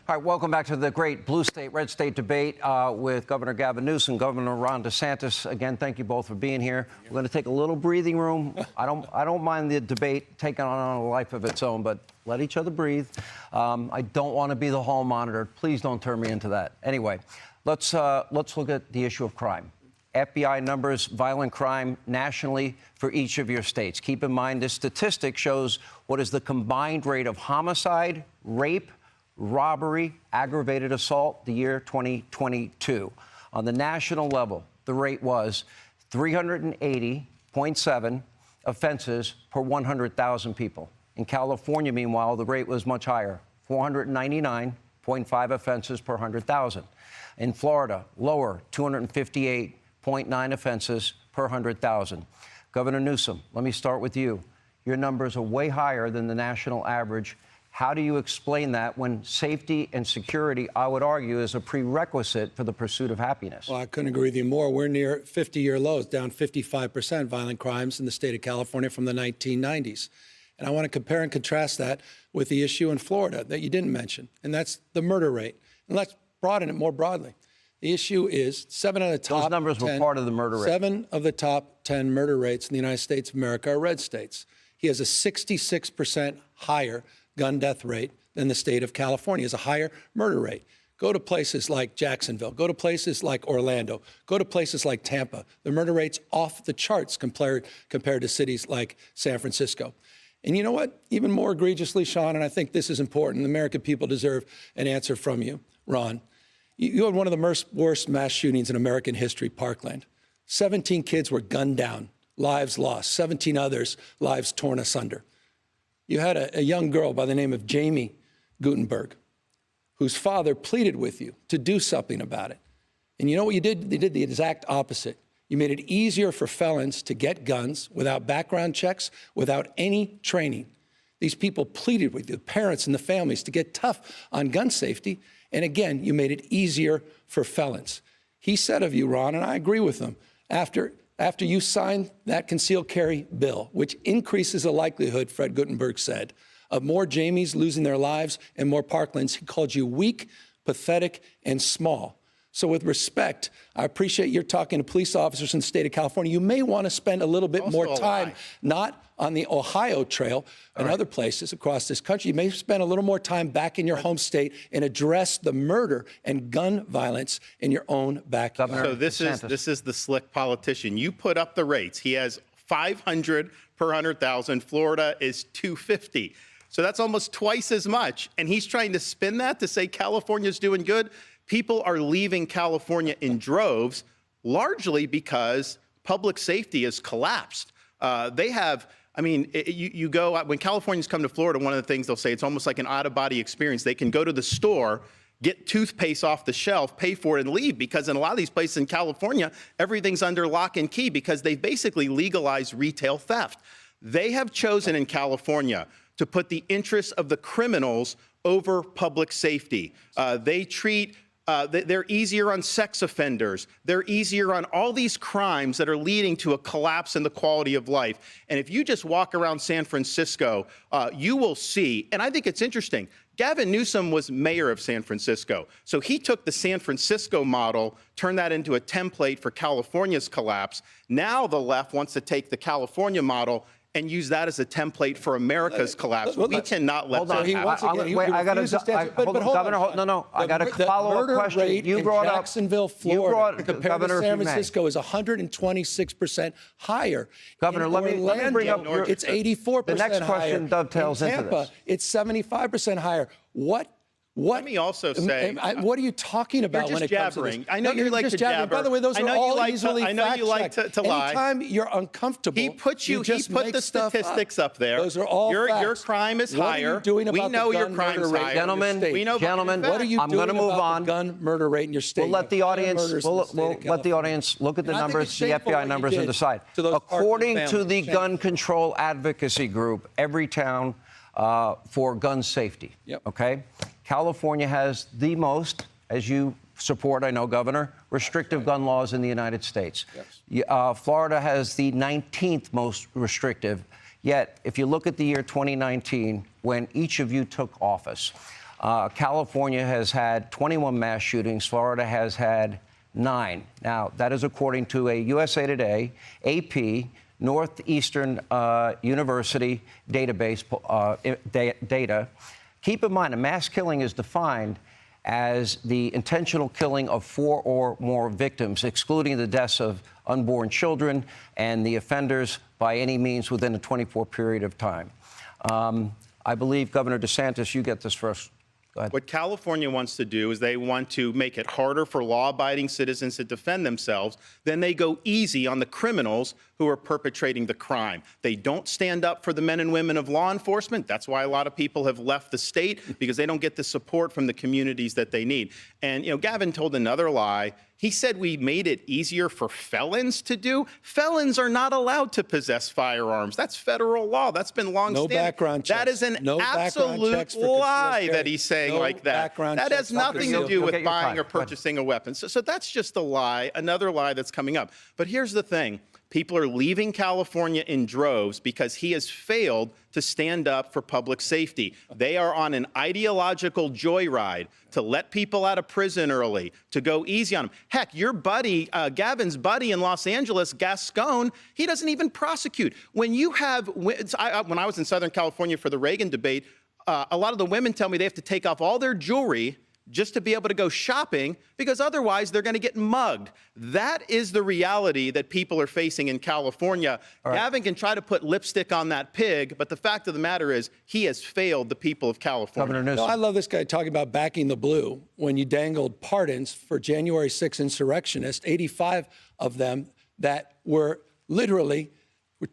All right, welcome back to the great blue state, red state debate with Governor Gavin Newsom, Governor Ron DeSantis. Again, thank you both for being here. We're going to take a little breathing room. I don't mind the debate taking on a life of its own, but let each other breathe. I don't want to be the hall monitor. Please don't turn me into that. Anyway, let's look at the issue of crime. FBI numbers violent crime nationally for each of your states. Keep in mind, this statistic shows what is the combined rate of homicide, rape, robbery, aggravated assault, the year 2022. On the national level, the rate was 380.7 offenses per 100,000 people. In California, meanwhile, the rate was much higher, 499.5 offenses per 100,000. In Florida, lower, 258.9 offenses per 100,000. Governor Newsom, let me start with you. Your numbers are way higher than the national average. How do you explain that when safety and security, I would argue, is a prerequisite for the pursuit of happiness? Well, I couldn't agree with you more. We're near 50-year lows, down 55% violent crimes in the state of California from the 1990s. And I want to compare and contrast that with the issue in Florida that you didn't mention, and that's the murder rate. And let's broaden it more broadly. The issue is 7 of the top 10... Those numbers were part of the murder rate. 7 of the top 10 murder rates in the United States of America are red states. He has a 66% higher gun death rate than the state of California. Has a higher murder rate. Go to places like Jacksonville. Go to places like Orlando. Go to places like Tampa. The murder rate's off the charts compared to cities like San Francisco. And you know what? Even more egregiously, Sean, and I think this is important, the American people deserve an answer from you, Ron. You had one of the worst mass shootings in American history, Parkland. 17 kids were gunned down, lives lost, 17 others, lives torn asunder. You had a young girl by the name of Jamie Gutenberg, whose father pleaded with you to do something about it. And you know what you did? You did the exact opposite. You made it easier for felons to get guns without background checks, without any training. These people pleaded with you, the parents and the families, to get tough on gun safety. And again, you made it easier for felons. He said of you, Ron, and I agree with him, after you signed that concealed carry bill, which increases the likelihood, Fred Gutenberg said, of more Jamies losing their lives and more Parklands, he called you weak, pathetic, and small. So with respect, I appreciate you're talking to police officers in the state of California. You may want to spend a little bit more time, not on the Ohio Trail and other places across this country. You may spend a little more time back in your home state and address the murder and gun violence in your own backyard. So this is the slick politician. You put up the rates. He has 500 per 100,000. Florida is 250. So that's almost twice as much. And he's trying to spin that to say California's doing good. People are leaving California in droves, largely because public safety has collapsed. They have, I mean, you go, when Californians come to Florida, one of the things they'll say, it's almost like an out-of-body experience. They can go to the store, get toothpaste off the shelf, pay for it, and leave, because in a lot of these places in California, everything's under lock and key because they've basically legalized retail theft. They have chosen in California to put the interests of the criminals over public safety. They're easier on sex offenders. They're easier on all these crimes that are leading to a collapse in the quality of life. And if you just walk around San Francisco, you will see, and I think it's interesting, Gavin Newsom was mayor of San Francisco. So he took the San Francisco model, turned that into a template for California's collapse. Now the left wants to take the California model and use that as a template for America's collapse. We cannot let that happen. Wait, I got to, Governor, no, I got a follow-up question. You brought up Jacksonville, Florida, compared to San Francisco, is 126% higher. Governor, let me bring up your... It's 84% higher. The next question dovetails into this. It's 75% higher. Let me also say, what are you talking about when it comes to this? I know you like to jabber. By the way, those are all easily fact-checked. I know you like to lie. Anytime you're uncomfortable, he put the statistics up there. Those are all facts. Your crime is higher. What are you doing about we know the your gun crime's murder rate higher. Gentlemen, what are you I'm going to move on. The gun murder rate in your state? We'll let the audience. We'll let the audience look at the numbers, the FBI numbers, and decide. According to the gun control advocacy group, Everytown for gun safety. Okay. California has the most, as you support, I know, Governor, restrictive gun laws in the United States. Yes. Florida has the 19th most restrictive. Yet, if you look at the year 2019, when each of you took office, California has had 21 mass shootings. Florida has had 9. Now, that is according to a USA Today, AP, Northeastern University database data. Keep in mind, a mass killing is defined as the intentional killing of 4 or more victims, excluding the deaths of unborn children and the offenders by any means within a 24 period of time. I believe, Governor DeSantis, you get this first. Go ahead. What California wants to do is they want to make it harder for law-abiding citizens to defend themselves. Then they go easy on the criminals who are perpetrating the crime. They don't stand up for the men and women of law enforcement. That's why a lot of people have left the state, because they don't get the support from the communities that they need. And, Gavin told another lie. He said we made it easier for felons to do. Felons are not allowed to possess firearms. That's federal law. That's been long-standing. No background checks. That is an absolute lie that he's saying like that. That has nothing to do with buying or purchasing a weapon. So that's just a lie, another lie that's coming up. But here's the thing. People are leaving California in droves because he has failed to stand up for public safety. They are on an ideological joyride to let people out of prison early, to go easy on them. Heck, your buddy, Gavin's buddy in Los Angeles, Gascon, he doesn't even prosecute. When you have, when I was in Southern California for the Reagan debate, a lot of the women tell me they have to take off all their jewelry just to be able to go shopping, because otherwise they're going to get mugged. That is the reality that people are facing in California. Right. Gavin can try to put lipstick on that pig, but the fact of the matter is he has failed the people of California. Governor Newsom. I love this guy talking about backing the blue when you dangled pardons for January 6 insurrectionists, 85 of them that were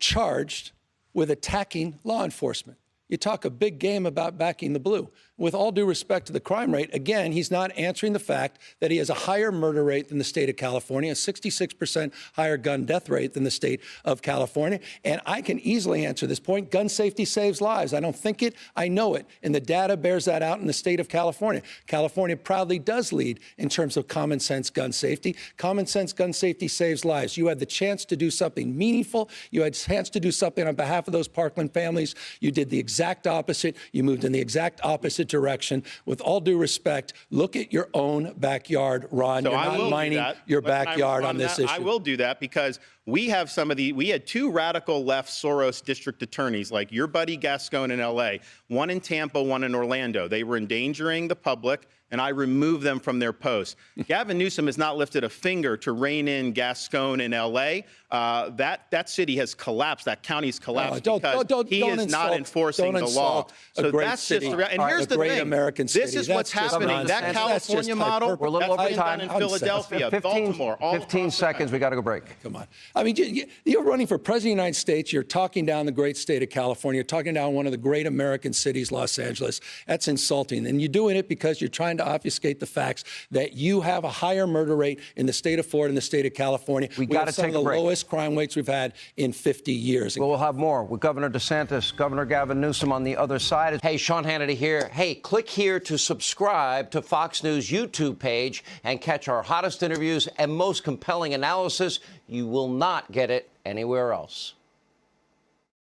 charged with attacking law enforcement. You talk a big game about backing the blue. With all due respect to the crime rate, again, he's not answering the fact that he has a higher murder rate than the state of California, a 66% higher gun death rate than the state of California. And I can easily answer this point. Gun safety saves lives. I don't think it, I know it. And the data bears that out in the state of California. California proudly does lead in terms of common sense gun safety. Common sense gun safety saves lives. You had the chance to do something meaningful. You had a chance to do something on behalf of those Parkland families. You did the exact opposite. You moved in the exact opposite direction. With all due respect, look at your own backyard, Ron. So You're not mining your backyard on this issue. I will do that because we have we had 2 radical left Soros district attorneys, like your buddy Gascon in LA, one in Tampa, one in Orlando. They were endangering the public, and I removed them from their posts. Gavin Newsom has not lifted a finger to rein in Gascon in L.A. That city has collapsed. That county's collapsed because he is not enforcing the law. So that's just and here's the thing. This is what's happening. That California model, we're a little that's over been time. done in Philadelphia, 15, Baltimore, all 15 seconds. We got to go break. Come on. I mean, you're running for president of the United States. You're talking down the great state of California. You're talking down one of the great American cities, Los Angeles. That's insulting. And you're doing it because you're trying to obfuscate the facts that you have a higher murder rate in the state of Florida and the state of California. We got to take a break. Some of the lowest crime rates we've had in 50 years. We'll have more with Governor DeSantis, Governor Gavin Newsom on the other side. Hey, Sean Hannity here. Hey, click here to subscribe to Fox News YouTube page and catch our hottest interviews and most compelling analysis. You will not get it anywhere else.